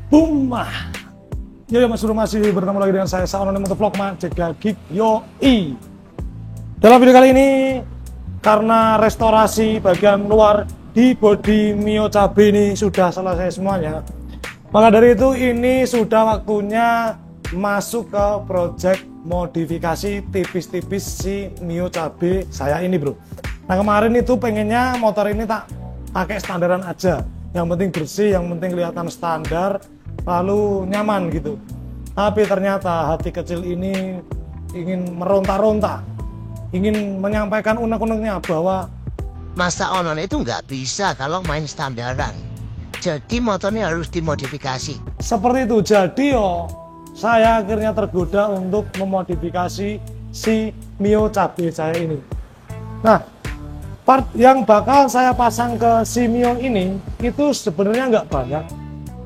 Boom. Ya Mas Bro, masih bertemu lagi dengan saya Anonim untuk vlog Majaga Geek Yoi. Dalam video kali ini, karena restorasi bagian luar di bodi Mio Cabe ini sudah selesai semuanya, maka dari itu ini sudah waktunya masuk ke project modifikasi tipis-tipis si Mio Cabe saya ini bro. Nah kemarin itu pengennya motor ini tak pakai standaran aja, yang penting bersih, yang penting kelihatan standar, lalu nyaman gitu. Tapi ternyata hati kecil ini ingin meronta-ronta, ingin menyampaikan unek-uneknya bahwa Masa Onon itu nggak bisa kalau main standaran. Jadi motornya harus dimodifikasi. seperti itu. Jadi saya akhirnya tergoda untuk memodifikasi si Mio Cabe saya ini. Nah, part yang bakal saya pasang ke si Mio ini itu sebenarnya nggak banyak.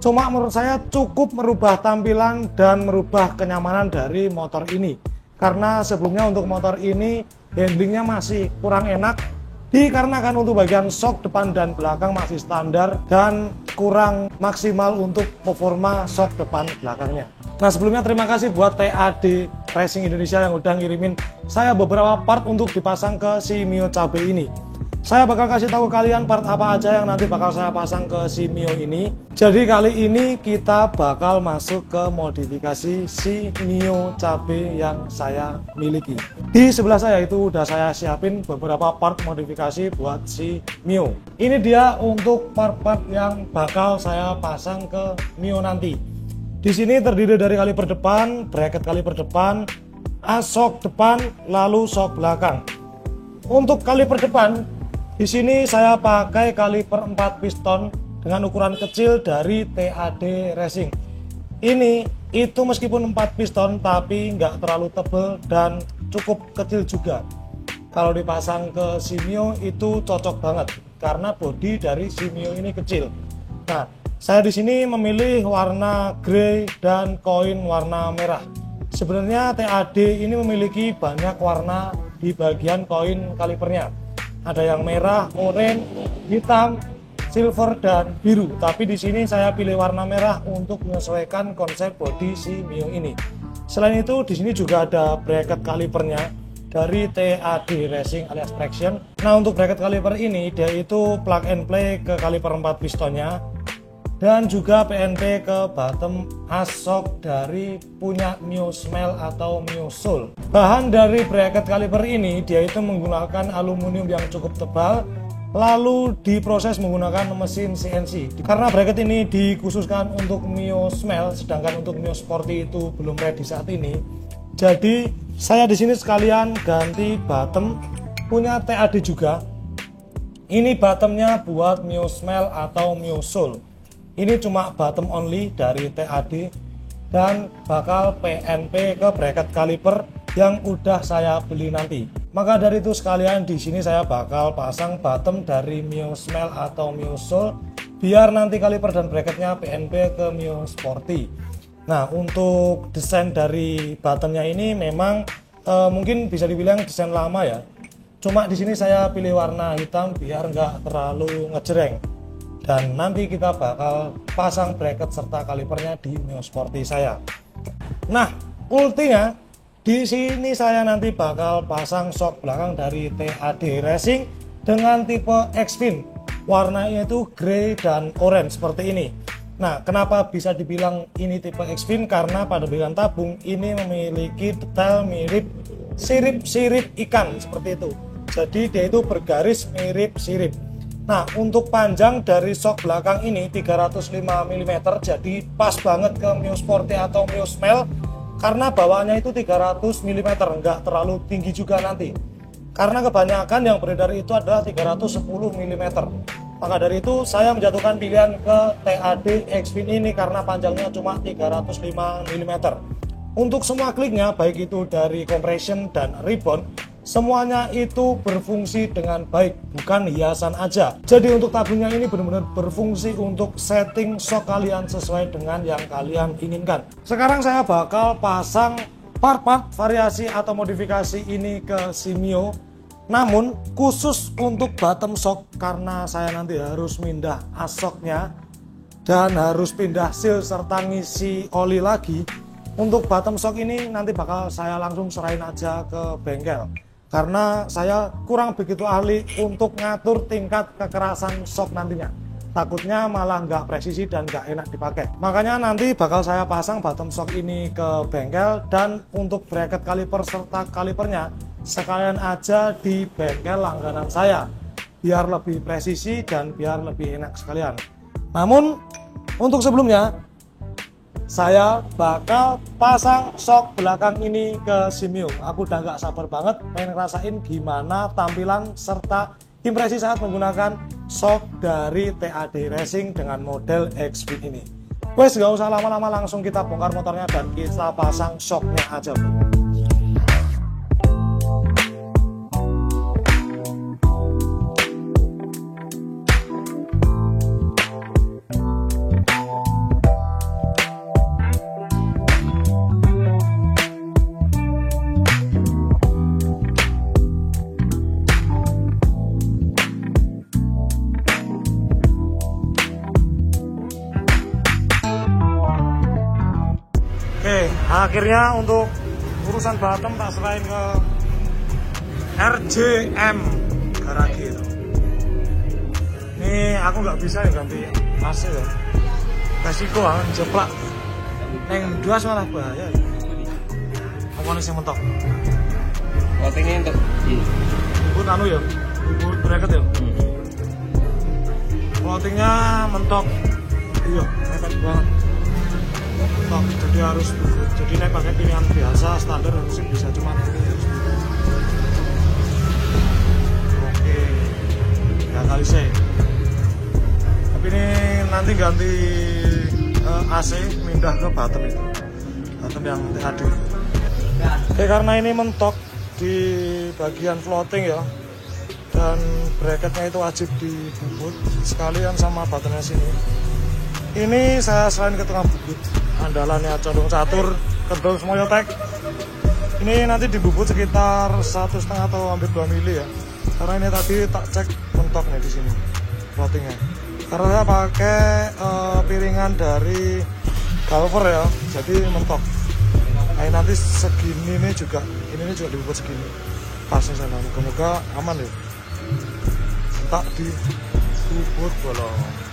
Cuma menurut saya cukup merubah tampilan dan merubah kenyamanan dari motor ini. Karena sebelumnya untuk motor ini handlingnya masih kurang enak, dikarenakan untuk bagian shock depan dan belakang masih standar dan kurang maksimal untuk performa shock depan belakangnya. Nah sebelumnya terima kasih buat TAD Racing Indonesia yang udah ngirimin saya beberapa part untuk dipasang ke si Mio Cabe ini. Saya bakal kasih tahu kalian part apa aja yang nanti bakal saya pasang ke si Mio ini. Jadi kali ini kita bakal masuk ke modifikasi si Mio Cabe yang saya miliki. Di sebelah saya itu udah saya siapin beberapa part modifikasi buat si Mio. Ini dia untuk part-part yang bakal saya pasang ke Mio nanti. Di sini terdiri dari kaliper depan, bracket kaliper depan, shock depan, lalu shock belakang. Untuk kaliper depan, di sini saya pakai kaliper 4 piston dengan ukuran kecil dari TAD Racing. Ini itu meskipun 4 piston tapi nggak terlalu tebal dan cukup kecil juga. Kalau dipasang ke si Mio itu cocok banget karena bodi dari si Mio ini kecil. Nah, saya di sini memilih warna grey dan koin warna merah. Sebenarnya TAD ini memiliki banyak warna di bagian koin kalipernya. Ada yang merah, oranye, hitam, silver dan biru. Tapi di sini saya pilih warna merah untuk menyesuaikan konsep bodi si Mio ini. Selain itu di sini juga ada bracket kalipernya dari TAD Racing alias Traction. Nah untuk bracket kaliper ini dia itu plug and play ke kaliper 4 pistonnya dan juga PNP ke bottom shock dari punya Mio Smell atau Mio Soul. Bahan dari bracket kaliper ini dia itu menggunakan aluminium yang cukup tebal, lalu diproses menggunakan mesin CNC. Karena bracket ini dikhususkan untuk Mio Smell, sedangkan untuk Mio Sporty itu belum ready saat ini. Jadi saya di sini sekalian ganti bottom punya TAD juga. Ini bottomnya buat Mio Smell atau Mio Soul. Ini cuma bottom only dari TAD dan bakal PNP ke bracket kaliper yang udah saya beli nanti. Maka dari itu sekalian di sini saya bakal pasang bottom dari Mio Smell atau Mio Soul biar nanti kaliper dan bracketnya PNP ke Mio Sporty. Nah untuk desain dari bottomnya ini memang mungkin bisa dibilang desain lama ya. Cuma di sini saya pilih warna hitam biar nggak terlalu ngejreng. Dan nanti kita bakal pasang bracket serta kalipernya di Mio Sporty saya. Nah, ultinya di sini saya nanti bakal pasang shock belakang dari TAD Racing dengan tipe X-Fin. Warnanya itu grey dan orange seperti ini. Nah, kenapa bisa dibilang ini tipe X-Fin? Karena pada bagian tabung ini memiliki detail mirip sirip-sirip ikan seperti itu. Jadi dia itu bergaris mirip sirip. Nah untuk panjang dari shock belakang ini 305 mm, jadi pas banget ke Mio Sporty atau Mio Smell karena bawaannya itu 300 mm, nggak terlalu tinggi juga nanti karena kebanyakan yang beredar itu adalah 310 mm. Maka dari itu saya menjatuhkan pilihan ke TAD X-Fin ini karena panjangnya cuma 305 mm. Untuk semua kliknya baik itu dari compression dan rebound semuanya itu berfungsi dengan baik, bukan hiasan aja. Jadi untuk tabungnya ini benar-benar berfungsi untuk setting shock kalian sesuai dengan yang kalian inginkan. Sekarang saya bakal pasang part-part variasi atau modifikasi ini ke si Mio. Namun khusus untuk bottom shock karena saya nanti harus mindah shocknya dan harus pindah seal serta ngisi oli lagi. Untuk bottom shock ini nanti bakal saya langsung serahin aja ke bengkel, karena saya kurang begitu ahli untuk ngatur tingkat kekerasan shock nantinya. Takutnya malah nggak presisi dan nggak enak dipakai. Makanya nanti bakal saya pasang bottom shock ini ke bengkel, dan untuk bracket kaliper serta kalipernya sekalian aja di bengkel langganan saya, biar lebih presisi dan biar lebih enak sekalian. Namun untuk sebelumnya saya bakal pasang shock belakang ini ke si Mio. Aku udah gak sabar banget pengen ngerasain gimana tampilan serta impresi saat menggunakan shock dari TAD Racing dengan model X-Speed ini. Wes gak usah lama-lama, langsung kita bongkar motornya dan kita pasang shocknya aja, bro. Oke, akhirnya untuk urusan bottom tak serahin ke RJM Garage. Ini aku nggak bisa ya ganti AC ya, resiko akan jeplak. Neng dua malah bahaya. Apa nih yang mentok? Coatingnya untuk Bubut anu ya, bubut bracket ya. Coatingnya mentok. Iya, mepet banget. Jadi harus jadi naik pakai pilihan biasa standar harusnya bisa, cuman ini harus oke ya kali saya. Tapi ini nanti ganti AC, pindah ke bottom itu, bottom yang TAD. Oke, karena ini mentok di bagian floating ya, dan bracketnya itu wajib dibubut sekalian sama bottomnya sini. Ini saya selain ke tengah bubut andalannya condong catur kendor Moyotek. Ini nanti dibubut sekitar 1,5 atau hampir 2 mili ya, karena ini tadi tak cek mentok nih di sini floatingnya. Karena saya pakai piringan dari Galver ya, jadi mentok. Nah, nanti segini nih juga, ini juga dibubut segini pasnya sana. Moga-moga aman ya, tak dibubut bolong.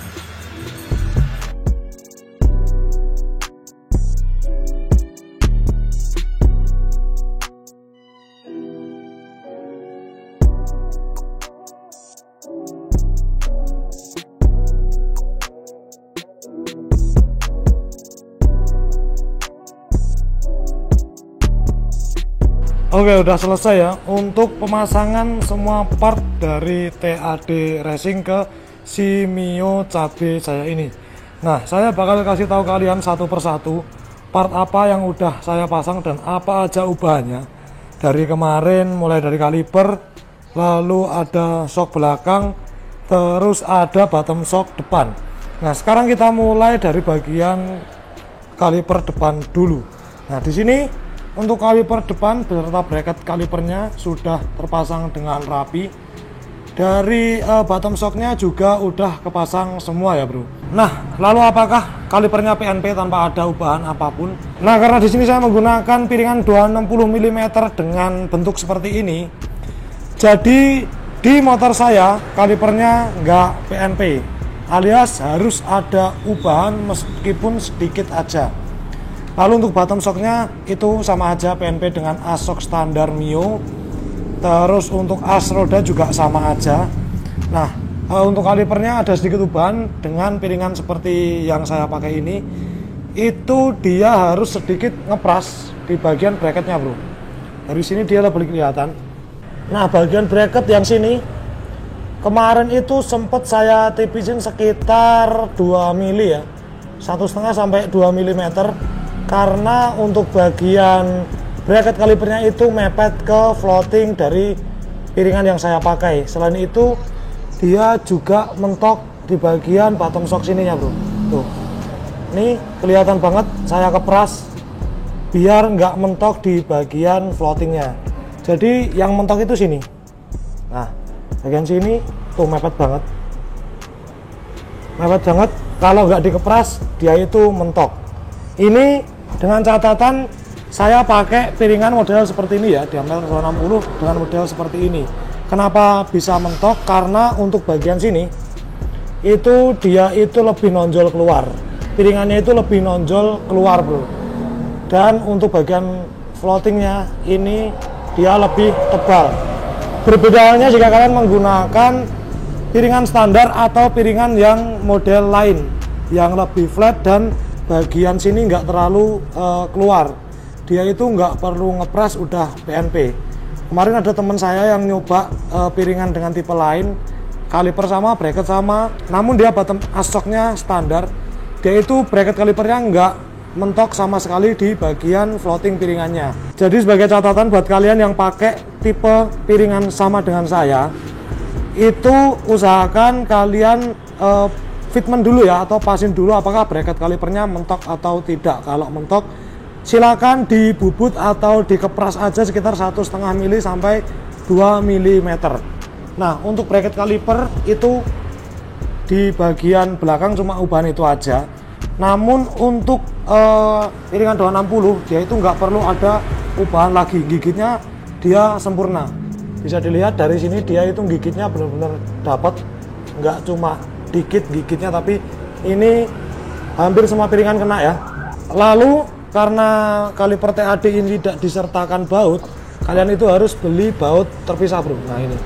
Oke, udah selesai ya untuk pemasangan semua part dari TAD Racing ke si Mio cabe saya ini. Nah, saya bakal kasih tahu kalian satu persatu part apa yang udah saya pasang dan apa aja ubahannya dari kemarin, mulai dari kaliper, lalu ada shock belakang, terus ada bottom shock depan. Nah, sekarang kita mulai dari bagian kaliper depan dulu. Nah, di sini untuk kaliper depan beserta bracket kalipernya sudah terpasang dengan rapi. Dari bottom shocknya juga udah kepasang semua ya, bro. Nah, lalu apakah kalipernya PNP tanpa ada ubahan apapun? Nah, karena di sini saya menggunakan piringan 260 mm dengan bentuk seperti ini, jadi di motor saya kalipernya nggak PNP, alias harus ada ubahan meskipun sedikit aja. Lalu untuk bottom shocknya itu sama aja PNP dengan as shock standar Mio. Terus untuk as roda juga sama aja. Nah, untuk kalipernya ada sedikit ubahan dengan piringan seperti yang saya pakai ini. Itu dia harus sedikit ngepras di bagian bracketnya, bro. Dari sini dia lebih kelihatan. Nah, bagian bracket yang sini kemarin itu sempat saya tipisin sekitar 2 mili ya, 1,5 sampai 2 mm. Karena untuk bagian bracket kalipernya itu mepet ke floating dari piringan yang saya pakai. Selain itu dia juga mentok di bagian bottom shock sininya, bro. Tuh, ini kelihatan banget saya kepras biar nggak mentok di bagian floatingnya. Jadi yang mentok itu sini. Nah, bagian sini tuh mepet banget. mepet banget. Kalau nggak dikepras dia itu mentok. Ini dengan catatan saya pakai piringan model seperti ini ya, diameter 260 dengan model seperti ini. Kenapa bisa mentok? Karena untuk bagian sini itu dia itu lebih nonjol keluar, piringannya itu lebih nonjol keluar bro. Dan untuk bagian floatingnya ini dia lebih tebal. Berbedanya jika kalian menggunakan piringan standar atau piringan yang model lain yang lebih flat dan bagian sini nggak terlalu keluar, dia itu nggak perlu ngepras udah PNP. Kemarin ada teman saya yang nyoba piringan dengan tipe lain, kaliper sama, bracket sama, namun dia bottom asoknya standar. Dia itu bracket kalipernya nggak mentok sama sekali di bagian floating piringannya. Jadi sebagai catatan buat kalian yang pakai tipe piringan sama dengan saya, itu usahakan kalian fitment dulu ya, atau pasin dulu apakah bracket kalipernya mentok atau tidak. Kalau mentok, silakan dibubut atau dikepras aja sekitar 1,5 mili sampai 2 mm. Nah, untuk bracket kaliper itu di bagian belakang cuma ubahan itu aja. Namun untuk piringan 260 dia itu nggak perlu ada ubahan lagi, gigitnya dia sempurna. Bisa dilihat dari sini dia itu gigitnya benar-benar dapat, nggak cuma dikit gigitnya, tapi ini hampir semua piringan kena ya. Lalu karena kaliper TAD ini tidak disertakan baut, kalian itu harus beli baut terpisah bro. Nah ini,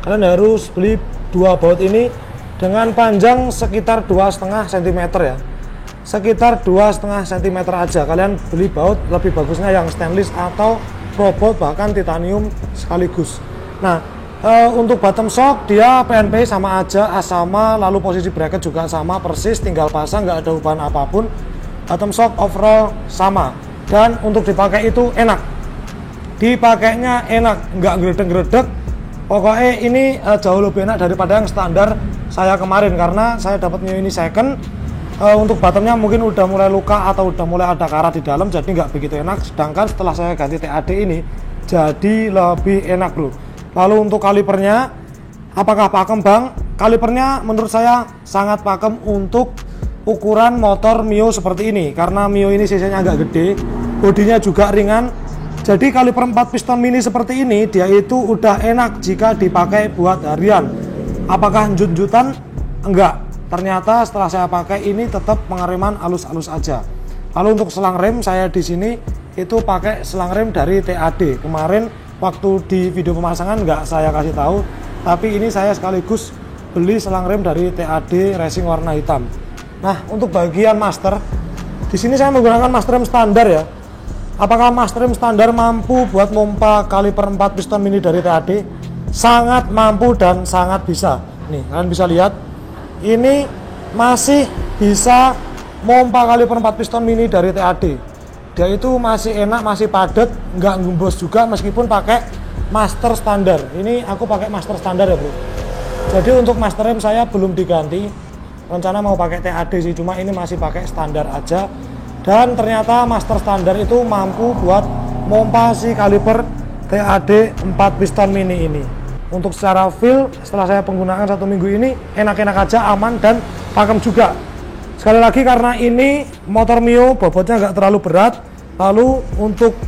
kalian harus beli 2 baut ini dengan panjang sekitar 2,5 cm ya, sekitar 2,5 cm aja. Kalian beli baut, lebih bagusnya yang stainless atau pro baut bahkan titanium sekaligus. Nah untuk bottom shock dia PNP sama aja, as sama, lalu posisi bracket juga sama persis, tinggal pasang, nggak ada ubahan apapun. Bottom shock overall sama, dan untuk dipakai itu enak, dipakainya enak, nggak geredek-geredek. Pokoknya ini jauh lebih enak daripada yang standar saya kemarin, karena saya dapat Mio ini second. Untuk bottomnya mungkin udah mulai luka atau udah mulai ada karat di dalam, jadi nggak begitu enak. Sedangkan setelah saya ganti TAD ini jadi lebih enak bro. Lalu untuk kalipernya, apakah pakem bang? Kalipernya menurut saya sangat pakem untuk ukuran motor Mio seperti ini, karena Mio ini cc-nya agak gede, bodinya juga ringan. Jadi kaliper 4 piston mini seperti ini dia itu udah enak jika dipakai buat harian. Apakah jut-jutan? Enggak. Ternyata setelah saya pakai ini tetap pengereman halus-halus aja. Lalu untuk selang rem, saya di sini itu pakai selang rem dari TAD. Kemarin waktu di video pemasangan nggak saya kasih tahu, tapi ini saya sekaligus beli selang rem dari TAD racing warna hitam. Nah, untuk bagian master, di sini saya menggunakan master rem standar ya. Apakah master rem standar mampu buat mompa kaliper 4 piston mini dari TAD? Sangat mampu dan sangat bisa. Nih, kalian bisa lihat, ini masih bisa mompa kaliper 4 piston mini dari TAD. Dia itu masih enak, masih padat, nggak gembos juga meskipun pakai master standar. Ini aku pakai master standar ya bro. Jadi untuk master rem saya belum diganti. Rencana mau pakai TAD sih, cuma ini masih pakai standar aja. Dan ternyata master standar itu mampu buat mompa si kaliper TAD 4 piston mini ini. Untuk secara feel, setelah saya penggunaan 1 minggu ini, enak-enak aja, aman dan pakem juga. Sekali lagi karena ini motor Mio, bobotnya nggak terlalu berat, lalu untuk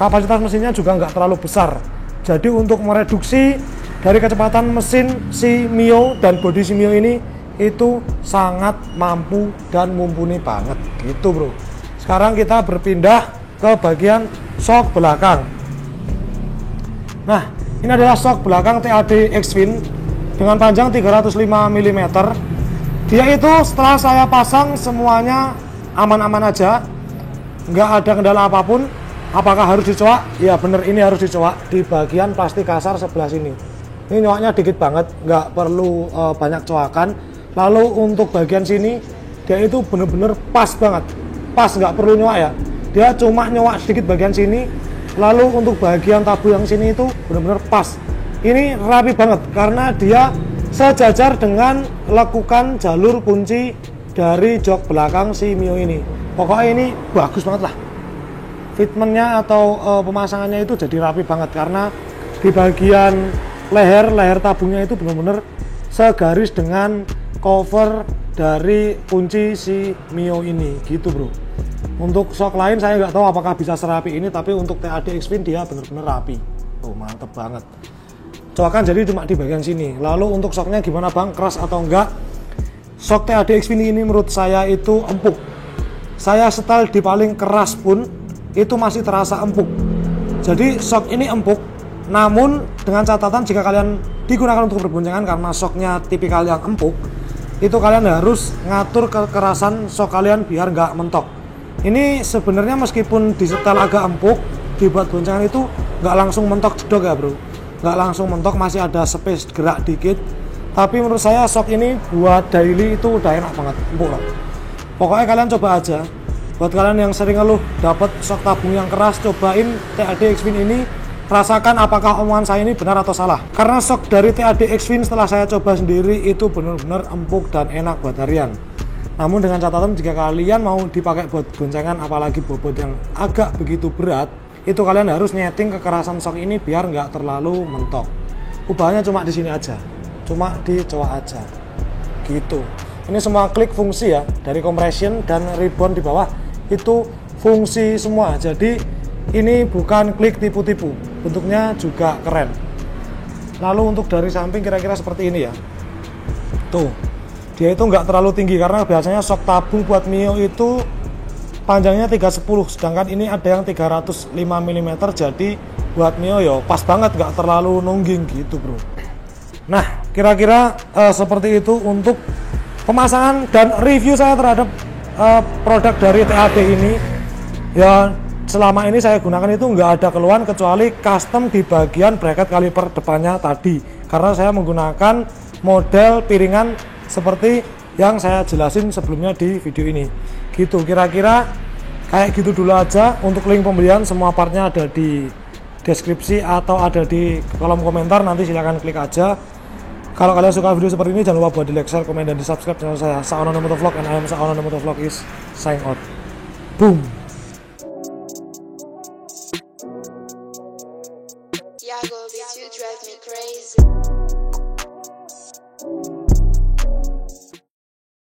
kapasitas mesinnya juga nggak terlalu besar. Jadi untuk mereduksi dari kecepatan mesin si Mio dan bodi si Mio ini itu sangat mampu dan mumpuni banget gitu bro. Sekarang kita berpindah ke bagian shock belakang. Nah, ini adalah shock belakang TAD X-Fin dengan panjang 305 mm. Dia itu setelah saya pasang semuanya aman-aman aja, nggak ada kendala apapun. Apakah harus dicoak? Ya bener, ini harus dicoak di bagian plastik kasar sebelah sini. Ini nyoaknya dikit banget, nggak perlu banyak coakan. Lalu untuk bagian sini dia itu bener-bener pas banget, pas, nggak perlu nyoak ya. Dia cuma nyoak sedikit bagian sini. Lalu untuk bagian tabu yang sini itu bener-bener pas. Ini rapi banget karena dia sejajar dengan lekukan jalur kunci dari jok belakang si Mio ini. Pokoknya ini bagus banget lah. Fitmentnya atau pemasangannya itu jadi rapi banget karena di bagian leher tabungnya itu benar-benar segaris dengan cover dari kunci si Mio ini gitu bro. Untuk shock lain saya nggak tahu apakah bisa serapi ini, tapi untuk TAD Xfin dia bener-bener rapi. Tuh mantep banget. Coakan jadi cuma di bagian sini. Lalu untuk shocknya gimana bang, keras atau enggak? Shock TAD Xfin ini menurut saya itu empuk. Saya setel di paling keras pun itu masih terasa empuk. Jadi shock ini empuk, namun dengan catatan jika kalian digunakan untuk berboncengan karena shocknya tipikal yang empuk, itu kalian harus ngatur kekerasan shock kalian biar nggak mentok. Ini sebenarnya meskipun disetel agak empuk, dibuat boncengan itu nggak langsung mentok jedok ya bro, nggak langsung mentok, masih ada space gerak dikit. Tapi menurut saya shock ini buat daily itu udah enak banget, empuk lah. Pokoknya kalian coba aja. Buat kalian yang sering ngeluh dapat shock tabung yang keras, cobain TAD Xfin ini, rasakan apakah omongan saya ini benar atau salah. Karena shock dari TAD Xfin setelah saya coba sendiri itu benar-benar empuk dan enak buat harian. Namun dengan catatan jika kalian mau dipakai buat boncengan apalagi bobot yang agak begitu berat, itu kalian harus nyeting kekerasan shock ini biar nggak terlalu mentok. Ubahnya cuma di sini aja, cuma di cowok aja gitu. Ini semua klik fungsi ya, dari compression dan rebound di bawah itu fungsi semua. Jadi ini bukan klik tipu-tipu, bentuknya juga keren. Lalu untuk dari samping kira-kira seperti ini ya. Tuh, dia itu nggak terlalu tinggi karena biasanya shock tabung buat Mio itu panjangnya 310, sedangkan ini ada yang 305 mm, jadi buat Mio ya pas banget, nggak terlalu nungging gitu bro. Nah, kira-kira seperti itu untuk pemasangan dan review saya terhadap produk dari TAD ini. Ya selama ini saya gunakan itu nggak ada keluhan kecuali custom di bagian bracket kaliper depannya tadi, karena saya menggunakan model piringan seperti yang saya jelasin sebelumnya di video ini gitu. Kira-kira kayak gitu dulu aja. Untuk link pembelian semua partnya ada di deskripsi atau ada di kolom komentar, nanti silahkan klik aja. Kalau kalian suka video seperti ini, jangan lupa buat di like, share, komen, dan di subscribe channel saya. Saonono Motovlog, and I am Saonono Motovlog is sign out. Boom. Yago, bitch, you drive me crazy.